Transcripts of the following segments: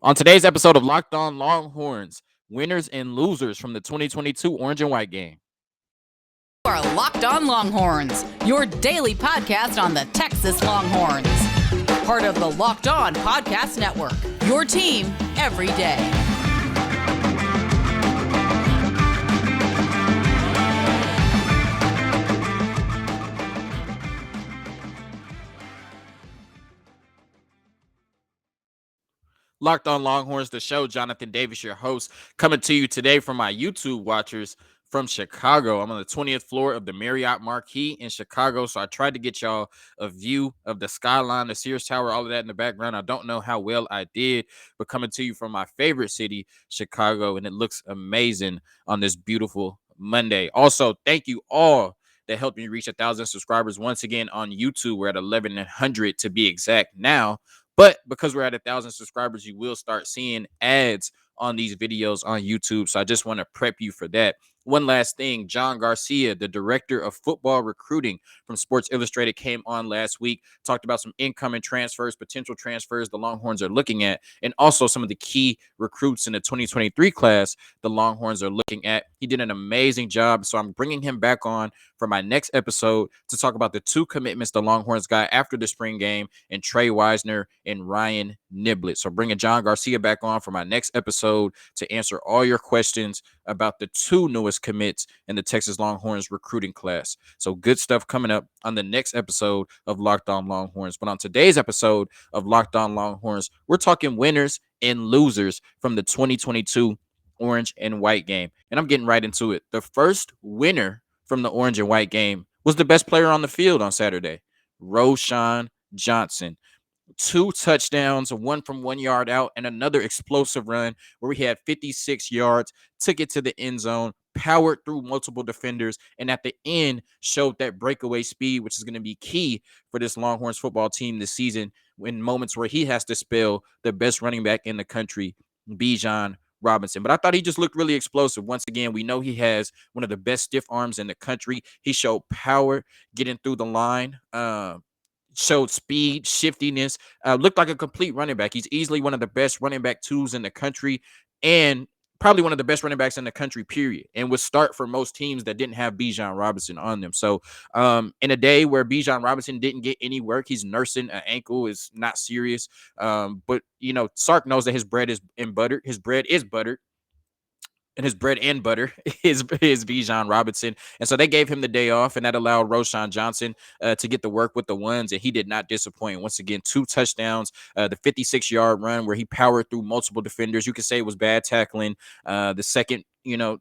On today's episode of Locked On Longhorns, winners and losers from the 2022 Orange and White game. You are Locked On Longhorns, your daily podcast on the Texas Longhorns. Part of the Locked On Podcast Network, your team every day. Locked On Longhorns, the show. Jonathan Davis, your host, coming to you today from my YouTube watchers from Chicago. I'm on the 20th floor of the Marriott Marquis in Chicago, so I tried to get y'all a view of the skyline, the Sears Tower, all of that in the background. I don't know how well I did, but coming to you from my favorite city, Chicago, and it looks amazing on this beautiful Monday. Also, thank you all that helped me reach 1,000 subscribers once again on YouTube. We're at 1,100 to be exact now. But because we're at 1,000 subscribers, you will start seeing ads on these videos on YouTube. So I just want to prep you for that. One last thing, John Garcia, the director of football recruiting from Sports Illustrated, came on last week, talked about some incoming transfers, potential transfers the Longhorns are looking at, and also some of the key recruits in the 2023 class the Longhorns are looking at. He did an amazing job, so I'm bringing him back on for my next episode to talk about the two commitments the Longhorns got after the spring game, and Trey Wisner and Ryan Niblett. So bringing John Garcia back on for my next episode to answer all your questions about the two newest commits in the Texas Longhorns recruiting class. So good stuff coming up on the next episode of Locked On Longhorns. But on today's episode of Locked On Longhorns, we're talking winners and losers from the 2022 Orange and White game. And I'm getting right into it. The first winner from the Orange and White game was the best player on the field on Saturday, Roschon Johnson. 2 touchdowns, one from 1 yard out, and another explosive run where he had 56 yards, took it to the end zone, powered through multiple defenders, and at the end showed that breakaway speed, which is going to be key for this Longhorns football team this season in moments where he has to spell the best running back in the country, Bijan Robinson. But I thought he just looked really explosive. Once again, we know he has one of the best stiff arms in the country. He showed power getting through the line. Showed speed, shiftiness, looked like a complete running back. He's easily one of the best running back twos in the country and probably one of the best running backs in the country, period, and would start for most teams that didn't have Bijan Robinson on them. So in a day where Bijan Robinson didn't get any work, he's nursing an ankle, is not serious. But, you know, Sark knows that his bread is buttered. His bread is buttered. And his bread and butter is Bijan Robinson. And so they gave him the day off, and that allowed Roschon Johnson to get to work with the ones, and he did not disappoint. Once again, 2 touchdowns, the 56-yard run where he powered through multiple defenders. You could say it was bad tackling. The second,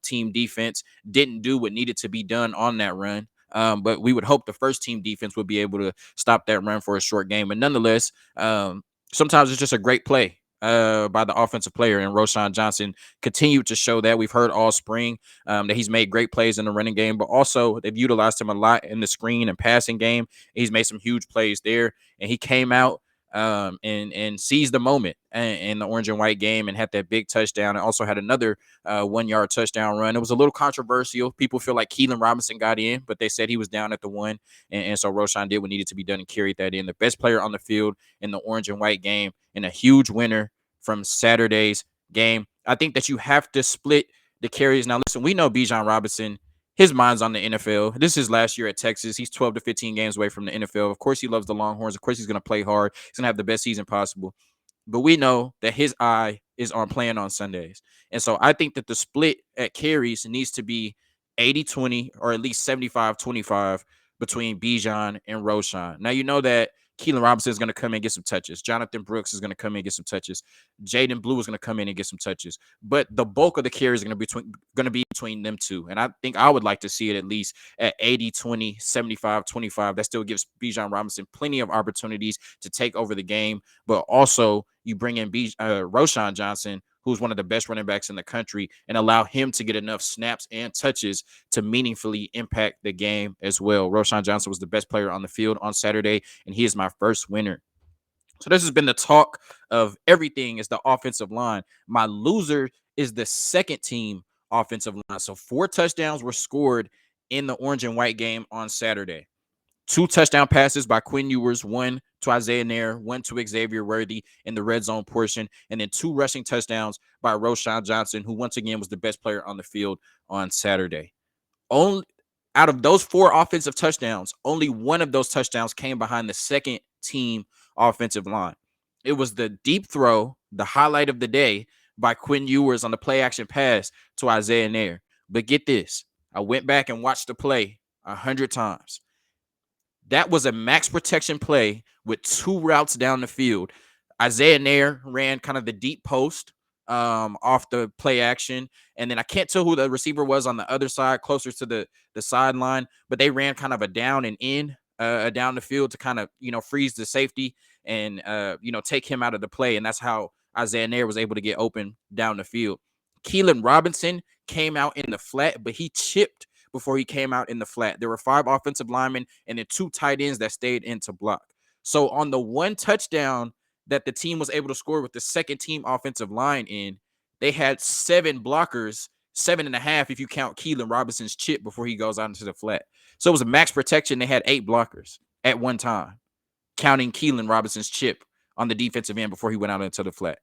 team defense didn't do what needed to be done on that run. But we would hope the first team defense would be able to stop that run for a short game. But nonetheless, sometimes it's just a great play by the offensive player, and Roschon Johnson continued to show that. We've heard all spring that he's made great plays in the running game, but also they've utilized him a lot in the screen and passing game. He's made some huge plays there, and he came out and seized the moment in the Orange and White game and had that big touchdown, and also had another 1-yard touchdown run. It was a little controversial. People feel like Keelan Robinson got in, but they said he was down at the 1, and so Roschon did what needed to be done and carried that in. The best player on the field in the Orange and White game, and a huge winner from Saturday's game. I think that you have to split the carries. Now, listen, we know Bijan Robinson, his mind's on the NFL. This is last year at Texas. He's 12 to 15 games away from the NFL. Of course, he loves the Longhorns. Of course, he's going to play hard. He's going to have the best season possible. But we know that his eye is on playing on Sundays. And so I think that the split at carries needs to be 80-20 or at least 75-25 between Bijan and Roschon. Now, you know that Keelan Robinson is going to come in and get some touches. Jonathan Brooks is going to come in and get some touches. Jaden Blue is going to come in and get some touches. But the bulk of the carries are going to be between them two. And I think I would like to see it at least at 80-20, 75-25. That still gives Bijan Robinson plenty of opportunities to take over the game. But also, you bring in Roschon Johnson, who's one of the best running backs in the country, and allow him to get enough snaps and touches to meaningfully impact the game as well. Roschon Johnson was the best player on the field on Saturday, and he is my first winner. So this has been the talk of everything is the offensive line. My loser is the second team offensive line. So 4 touchdowns were scored in the Orange and White game on Saturday. 2 touchdown passes by Quinn Ewers, one to Isaiah Nair, one to Xavier Worthy in the red zone portion, and then 2 rushing touchdowns by Roschon Johnson, who once again was the best player on the field on Saturday. Only out of those 4 offensive touchdowns, only one of those touchdowns came behind the second team offensive line. It was the deep throw, the highlight of the day by Quinn Ewers on the play action pass to Isaiah Nair. But get this, I went back and watched the play 100 times. That was a max protection play with 2 routes down the field. Isaiah Nair ran kind of the deep post off the play action. And then I can't tell who the receiver was on the other side, closer to the sideline, but they ran kind of a down and in down the field to kind of, freeze the safety and, take him out of the play. And that's how Isaiah Nair was able to get open down the field. Keelan Robinson came out in the flat, but he chipped before he came out in the flat. There were 5 offensive linemen and then 2 tight ends that stayed in to block. So on the one touchdown that the team was able to score with the second team offensive line in, they had 7 blockers, 7.5 if you count Keelan Robinson's chip before he goes out into the flat. So it was a max protection. They had 8 blockers at one time, counting Keelan Robinson's chip on the defensive end before he went out into the flat.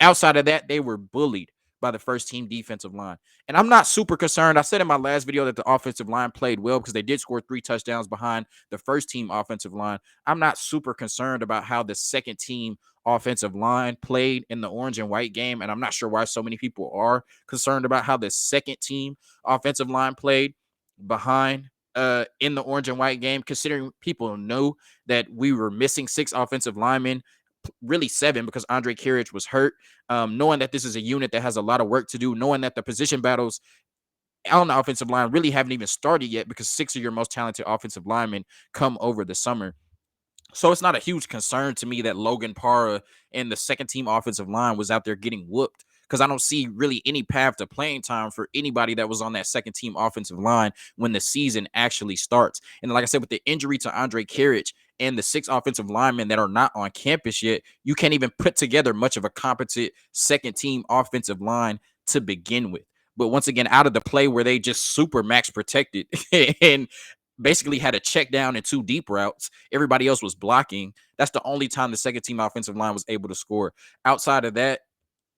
Outside of that, they were bullied by the first team defensive line. And I'm not super concerned. I said in my last video that the offensive line played well because they did score 3 touchdowns behind the first team offensive line. I'm not super concerned about how the second team offensive line played in the orange and white game. And I'm not sure why so many people are concerned about how the second team offensive line played behind in the orange and white game, considering people knew that we were missing 6 offensive linemen, really 7 because Andre Carriage was hurt. Knowing that this is a unit that has a lot of work to do, knowing that the position battles on the offensive line really haven't even started yet because 6 of your most talented offensive linemen come over the summer. So it's not a huge concern to me that Logan Parra and the second team offensive line was out there getting whooped, because I don't see really any path to playing time for anybody that was on that second team offensive line when the season actually starts. And like I said, with the injury to Andre Carriage and the 6 offensive linemen that are not on campus yet, you can't even put together much of a competent second team offensive line to begin with. But once again, out of the play where they just super max protected and basically had a check down and 2 deep routes, everybody else was blocking. That's the only time the second team offensive line was able to score. Outside of that,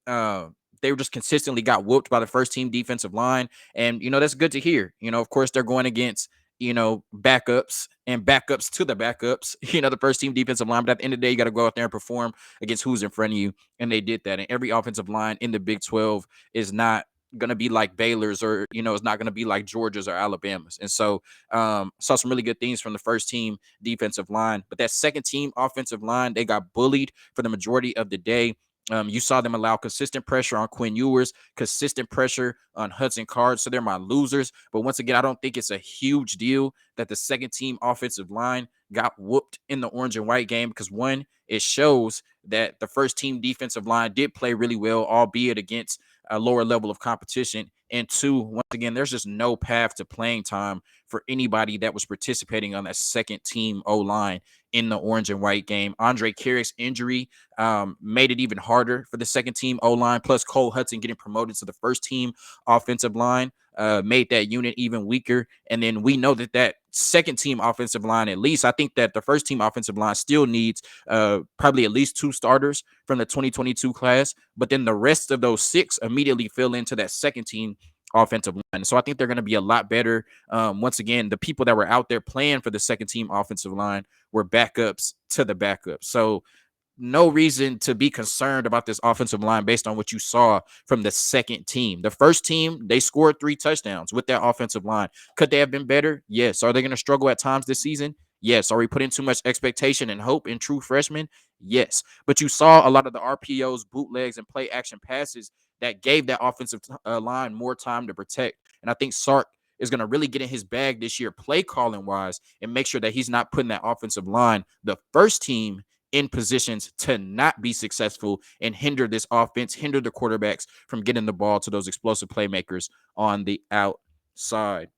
uh, they were just consistently got whooped by the first team defensive line. And, that's good to hear. Of course, they're going against, backups and backups to the backups, the first team defensive line. But at the end of the day, you got to go out there and perform against who's in front of you. And they did that. And every offensive line in the Big 12 is not going to be like Baylor's, or, it's not going to be like Georgia's or Alabama's. And so saw some really good things from the first team defensive line. But that second team offensive line, they got bullied for the majority of the day. You saw them allow consistent pressure on Quinn Ewers, consistent pressure on Hudson Card. So they're my losers. But once again, I don't think it's a huge deal that the second team offensive line got whooped in the orange and white game, because 1, it shows that the first team defensive line did play really well, albeit against a lower level of competition. And 2, once again, there's just no path to playing time for anybody that was participating on that second team O-line in the orange and white game. Andre Carrick's injury made it even harder for the second team O-line, plus Cole Hudson getting promoted to the first team offensive line made that unit even weaker. And then we know that second team offensive line, at least, I think that the first team offensive line still needs probably at least 2 starters from the 2022 class, but then the rest of those 6 immediately fill into that second team offensive line. So I think they're going to be a lot better. Once again, the people that were out there playing for the second team offensive line were backups to the backups. So no reason to be concerned about this offensive line based on what you saw from the second team. The first team, they scored 3 touchdowns with that offensive line. Could they have been better? Yes. Are they going to struggle at times this season? Yes. Are we putting too much expectation and hope in true freshmen? Yes. But you saw a lot of the RPOs, bootlegs, and play action passes that gave that offensive line more time to protect. And I think Sark is going to really get in his bag this year, play calling wise, and make sure that he's not putting that offensive line, the first team, in positions to not be successful and hinder this offense, hinder the quarterbacks from getting the ball to those explosive playmakers on the outside.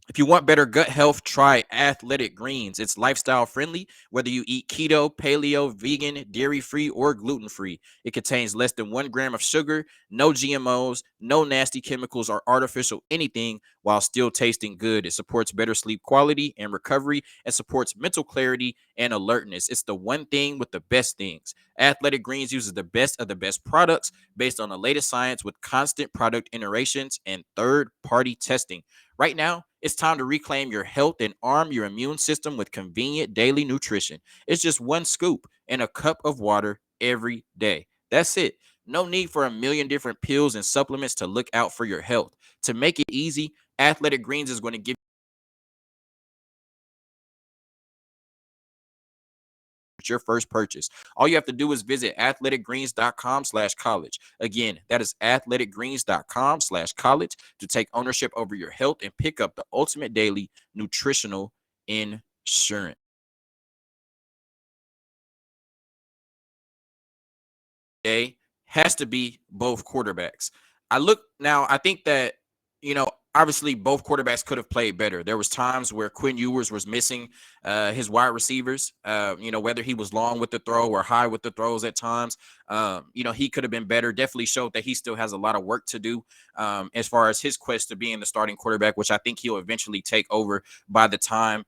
If you want better gut health, try Athletic Greens. It's lifestyle friendly, whether you eat keto, paleo, vegan, dairy free, or gluten free. It contains less than 1 gram of sugar, no GMOs, no nasty chemicals or artificial anything, while still tasting good. It supports better sleep quality and recovery and supports mental clarity and alertness. It's the one thing with the best things. Athletic Greens uses the best of the best products based on the latest science with constant product iterations and third party testing. Right now, it's time to reclaim your health and arm your immune system with convenient daily nutrition. It's just one scoop and a cup of water every day. That's it. No need for a million different pills and supplements to look out for your health. To make it easy, Athletic Greens is going to give your first purchase. All you have to do is visit athleticgreens.com/college. Again, that is athleticgreens.com/college to take ownership over your health and pick up the ultimate daily nutritional insurance. Day has to be both quarterbacks. I think that, obviously both quarterbacks could have played better. There was times where Quinn Ewers was missing his wide receivers, whether he was long with the throw or high with the throws at times. He could have been better. Definitely showed that he still has a lot of work to do as far as his quest to being the starting quarterback, which I think he'll eventually take over by the time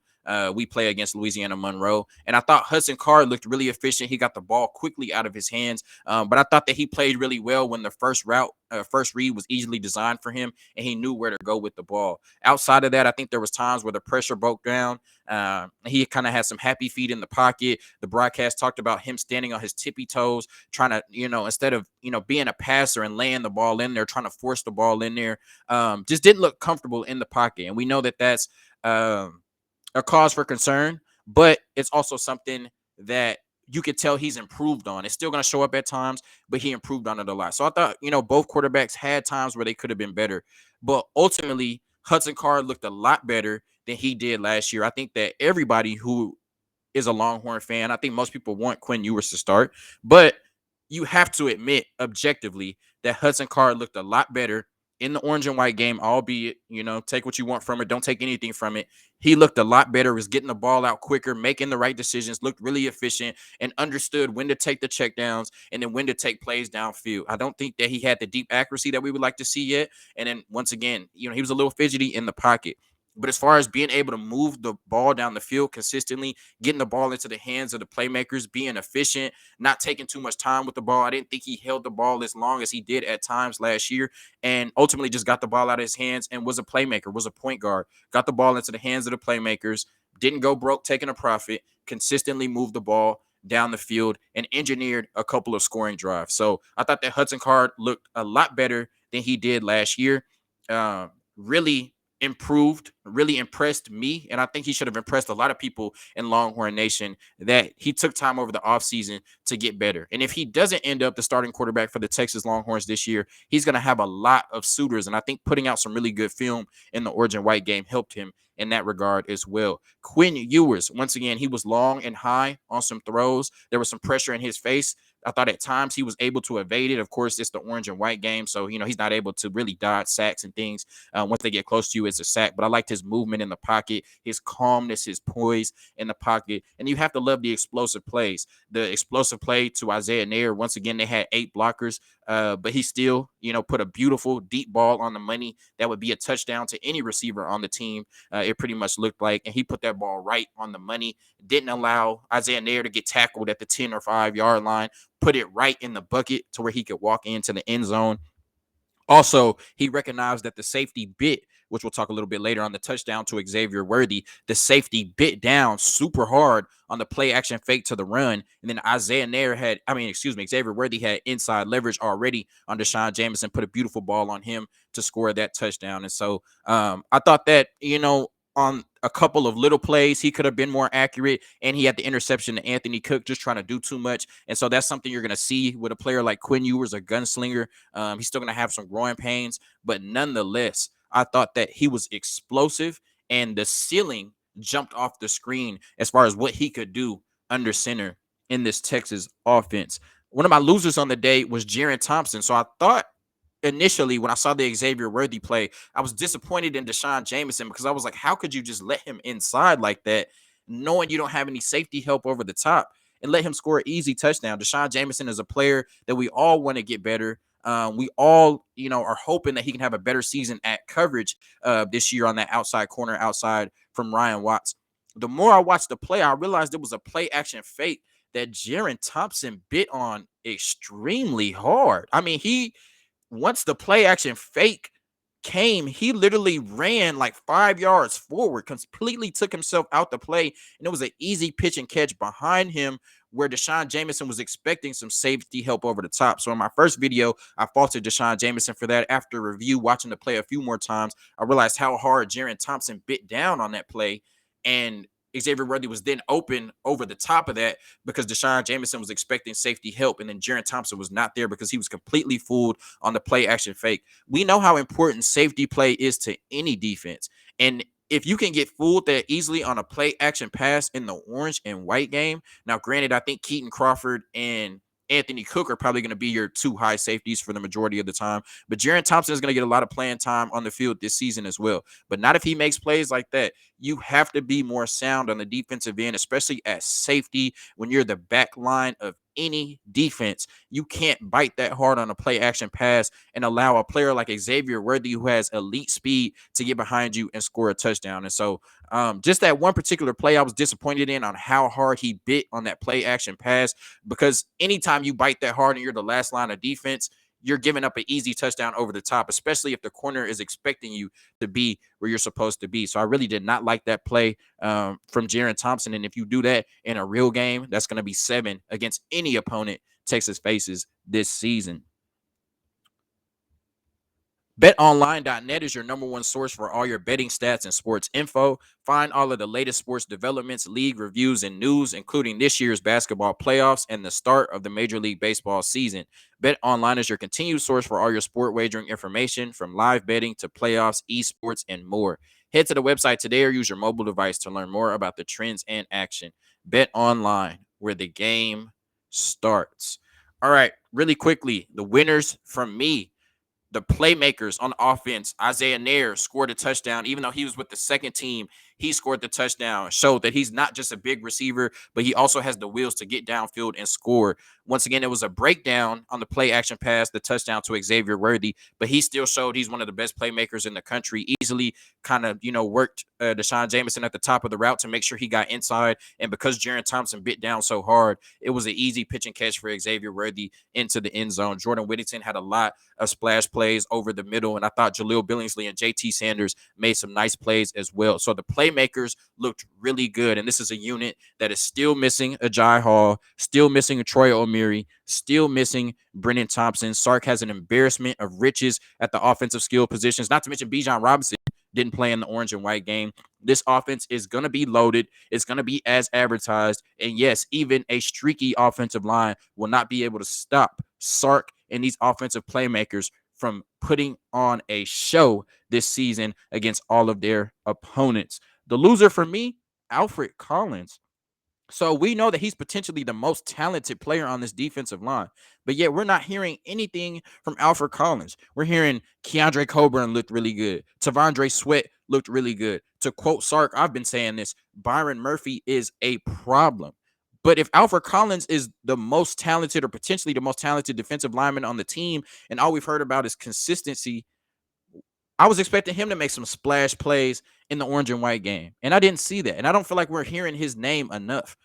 we play against Louisiana Monroe. And I thought Hudson Card looked really efficient. He got the ball quickly out of his hands. But I thought that he played really well when the first read was easily designed for him, and he knew where to go with the ball. Outside of that, I think there was times where the pressure broke down. He kind of had some happy feet in the pocket. The broadcast talked about him standing on his tippy toes, trying to, instead of, being a passer and laying the ball in there, trying to force the ball in there. Just didn't look comfortable in the pocket. And we know that that's a cause for concern, but it's also something that you could tell he's improved on. It's still going to show up at times, but he improved on it a lot. So I thought, both quarterbacks had times where they could have been better, but ultimately Hudson Card looked a lot better than he did last year. I think that everybody who is a Longhorn fan, I think most people want Quinn Ewers to start, but you have to admit objectively that Hudson Card looked a lot better in the orange and white game, albeit, take what you want from it. Don't take anything from it. He looked a lot better, was getting the ball out quicker, making the right decisions, looked really efficient, and understood when to take the checkdowns and then when to take plays downfield. I don't think that he had the deep accuracy that we would like to see yet. And then once again, he was a little fidgety in the pocket. But as far as being able to move the ball down the field consistently, getting the ball into the hands of the playmakers, being efficient, not taking too much time with the ball. I didn't think he held the ball as long as he did at times last year, and ultimately just got the ball out of his hands and was a playmaker, was a point guard, got the ball into the hands of the playmakers, didn't go broke taking a profit, consistently moved the ball down the field and engineered a couple of scoring drives. So I thought that Hudson Card looked a lot better than he did last year. Really improved, really impressed me. And I think he should have impressed a lot of people in Longhorn Nation that he took time over the offseason to get better. And if he doesn't end up the starting quarterback for the Texas Longhorns this year, he's going to have a lot of suitors. And I think putting out some really good film in the orange and white game helped him in that regard as well. Quinn Ewers, once again, he was long and high on some throws. There was some pressure in his face. I thought at times he was able to evade it. Of course, it's the orange and white game, so he's not able to really dodge sacks and things. Once they get close to you, it's a sack. But I liked his movement in the pocket, his calmness, his poise in the pocket, and you have to love the explosive plays. The explosive play to Isaiah Nair. Once again, they had 8 blockers, but he still, put a beautiful deep ball on the money that would be a touchdown to any receiver on the team. It pretty much looked like, and he put that ball right on the money. Didn't allow Isaiah Nair to get tackled at the 10 or 5-yard line. Put it right in the bucket to where he could walk into the end zone. Also, he recognized that the safety bit, which we'll talk a little bit later on the touchdown to Xavier Worthy, the safety bit down super hard on the play action fake to the run. And then Xavier Worthy had inside leverage already on Deshaun Jameson, put a beautiful ball on him to score that touchdown. And so I thought that, on a couple of little plays, he could have been more accurate, and he had the interception to Anthony Cook just trying to do too much. And so that's something you're going to see with a player like Quinn Ewers, a gunslinger. He's still going to have some growing pains, but nonetheless, I thought that he was explosive, and the ceiling jumped off the screen as far as what he could do under center in this Texas offense. One of my losers on the day was Jerrin Thompson. So I thought initially when I saw the Xavier Worthy play, I was disappointed in Deshaun Jameson because I was like, how could you just let him inside like that, knowing you don't have any safety help over the top, and let him score an easy touchdown? Deshaun Jameson is a player that we all want to get better. We all, are hoping that he can have a better season at coverage this year on that outside corner, outside from Ryan Watts. The more I watched the play, I realized it was a play action fake that Jerrin Thompson bit on extremely hard. I mean, once the play action fake came, he literally ran like 5 yards forward, completely took himself out the play, and it was an easy pitch and catch behind him where Deshaun Jameson was expecting some safety help over the top. So in my first video, I faulted Deshaun Jameson for that. After review, watching the play a few more times, I realized how hard Jerrin Thompson bit down on that play, and Xavier Worthy was then open over the top of that because Deshaun Jameson was expecting safety help, and then Jerrin Thompson was not there because he was completely fooled on the play action fake. We know how important safety play is to any defense, and if you can get fooled that easily on a play action pass in the orange and white game, now granted, I think Keaton Crawford and Anthony Cook are probably going to be your two high safeties for the majority of the time, but Jerrin Thompson is going to get a lot of playing time on the field this season as well. But not if he makes plays like that. You have to be more sound on the defensive end, especially at safety when you're the back line of any defense. You can't bite that hard on a play action pass and allow a player like Xavier Worthy, who has elite speed, to get behind you and score a touchdown. And so just that one particular play, I was disappointed in on how hard he bit on that play action pass, because anytime you bite that hard and you're the last line of defense, you're giving up an easy touchdown over the top, especially if the corner is expecting you to be where you're supposed to be. So I really did not like that play from Jerrin Thompson. And if you do that in a real game, that's going to be 7 against any opponent Texas faces this season. BetOnline.net is your number one source for all your betting stats and sports info. Find all of the latest sports developments, league reviews, and news, including this year's basketball playoffs and the start of the Major League Baseball season. BetOnline is your continued source for all your sport wagering information, from live betting to playoffs, esports, and more. Head to the website today or use your mobile device to learn more about the trends and action. BetOnline, where the game starts. All right, really quickly, the winners from me. The playmakers on offense, Isaiah Nair scored a touchdown. Even though he was with the second team, he scored the touchdown. Showed that he's not just a big receiver, but he also has the wheels to get downfield and score. Once again, it was a breakdown on the play action pass, the touchdown to Xavier Worthy, but he still showed he's one of the best playmakers in the country. Easily kind of, worked Deshaun Jameson at the top of the route to make sure he got inside. And because Jerrin Thompson bit down so hard, it was an easy pitch and catch for Xavier Worthy into the end zone. Jordan Whittington had a lot of splash plays over the middle, and I thought Jaleel Billingsley and JT Sanders made some nice plays as well. So the playmakers looked really good, and this is a unit that is still missing Ajay Hall, still missing a Troy O'Meary, still missing Brennan Thompson. Sark has an embarrassment of riches at the offensive skill positions, not to mention Bijan Robinson didn't play in the orange and white game. This offense is going to be loaded. It's going to be as advertised. And yes, even a streaky offensive line will not be able to stop Sark and these offensive playmakers from putting on a show this season against all of their opponents. The loser for me, Alfred Collins. So we know that he's potentially the most talented player on this defensive line, but yet we're not hearing anything from Alfred Collins. We're hearing Keandre Coburn looked really good. Tavondre Sweat looked really good. To quote Sark, I've been saying this, Byron Murphy is a problem. But if Alfred Collins is the most talented or potentially the most talented defensive lineman on the team, and all we've heard about is consistency, I was expecting him to make some splash plays in the orange and white game, and I didn't see that. And I don't feel like we're hearing his name enough.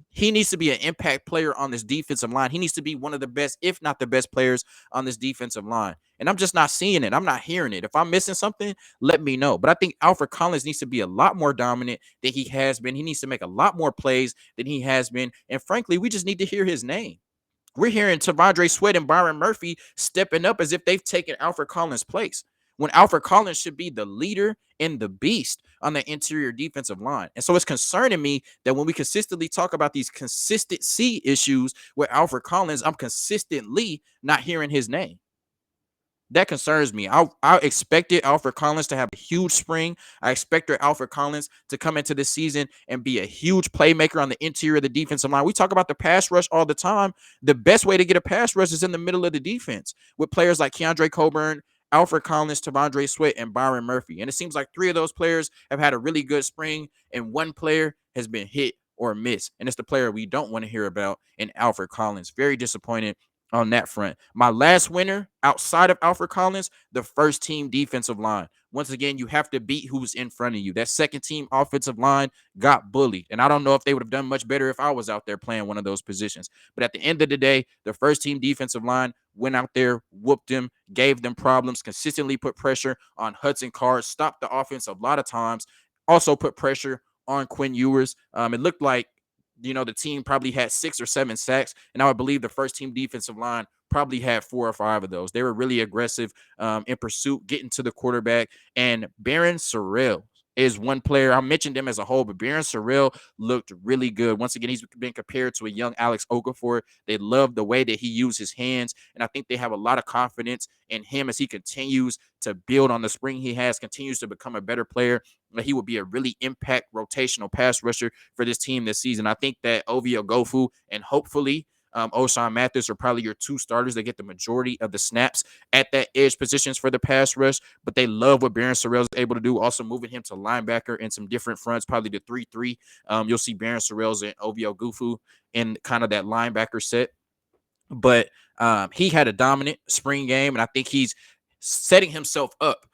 He needs to be an impact player on this defensive line. He needs to be one of the best, if not the best players on this defensive line. And I'm just not seeing it. I'm not hearing it. If I'm missing something, let me know. But I think Alfred Collins needs to be a lot more dominant than he has been. He needs to make a lot more plays than he has been. And frankly, we just need to hear his name. We're hearing Tavondre Sweat and Byron Murphy stepping up as if they've taken Alfred Collins' place, when Alfred Collins should be the leader and the beast on the interior defensive line. And so it's concerning me that when we consistently talk about these consistency issues with Alfred Collins, I'm consistently not hearing his name. that concerns me. I expected Alfred Collins to have a huge spring. I expected Alfred Collins to come into this season and be a huge playmaker on the interior of the defensive line. We talk about the pass rush all the time. The best way to get a pass rush is in the middle of the defense with players like Keandre Coburn, Alfred Collins, Tavondre Sweat, and Byron Murphy. And it seems like three of those players have had a really good spring, and one player has been hit or missed. And it's the player we don't want to hear about in Alfred Collins. Very disappointed on that front. My last winner outside of Alfred Collins, the first team defensive line. Once again, you have to beat who's in front of you. That second team offensive line got bullied. And I don't know if they would have done much better if I was out there playing one of those positions. But at the end of the day, the first team defensive line went out there, whooped them, gave them problems, consistently put pressure on Hudson Card, stopped the offense a lot of times, also put pressure on Quinn Ewers. It looked like the team probably had 6 or 7 sacks, and I would believe the first team defensive line probably had 4 or 5 of those. They were really aggressive in pursuit, getting to the quarterback. And Barron Sorrell is one player. I mentioned him as a whole, but Barron Sorrell looked really good. Once again, he's been compared to a young Alex Okafor. They love the way that he used his hands, and I think they have a lot of confidence in him as he continues to build on the spring he has, continues to become a better player. He will be a really impact rotational pass rusher for this team this season. I think that Ovie Ogofu and hopefully O'Shawn Mathis are probably your two starters that get the majority of the snaps at that edge positions for the pass rush. But they love what Barron Sorrell is able to do, also moving him to linebacker in some different fronts, probably the 3-3. You'll see Barron Sorrell and Ovie Ogofu in kind of that linebacker set. But he had a dominant spring game, and I think he's setting himself up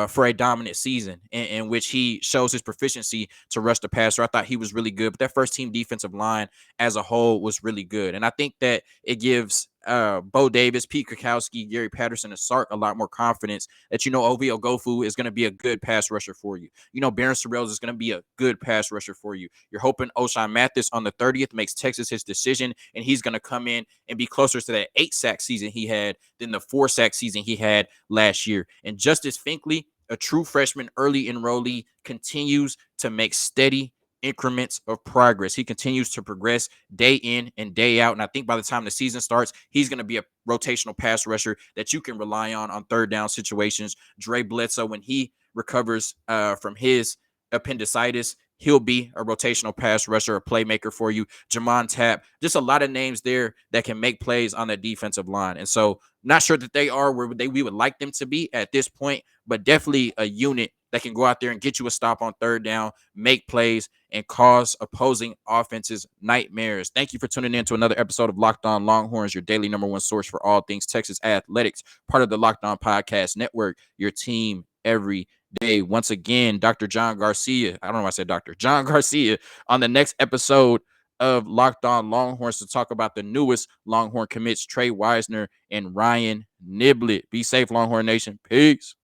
for a dominant season in which he shows his proficiency to rush the passer. I thought he was really good, but that first team defensive line as a whole was really good. And I think that it gives Bo Davis, Pete Kwiatkowski, Gary Patterson, and Sark a lot more confidence that, Ovie Ogofu is going to be a good pass rusher for you. Barron Sorrell is going to be a good pass rusher for you. You're hoping O'Shawn Mathis on the 30th makes Texas his decision, and he's going to come in and be closer to that 8-sack season he had than the 4-sack season he had last year. And Justice Finkley, a true freshman early enrollee, continues to make steady increments of progress. He continues to progress day in and day out. And I think by the time the season starts, he's going to be a rotational pass rusher that you can rely on third down situations. Dre Bledsoe, when he recovers from his appendicitis, he'll be a rotational pass rusher, a playmaker for you. Jamon Tapp, just a lot of names there that can make plays on the defensive line. And so not sure that they are where we would like them to be at this point, but definitely a unit that can go out there and get you a stop on third down, make plays, and cause opposing offenses nightmares. Thank you for tuning in to another episode of Locked On Longhorns, your daily number one source for all things Texas athletics, part of the Locked On Podcast Network, your team every day. Once again, Dr. John Garcia, I don't know why I said Dr. John Garcia, on the next episode of Locked On Longhorns to talk about the newest Longhorn commits, Trey Wisner and Ryan Niblett. Be safe, Longhorn Nation. Peace.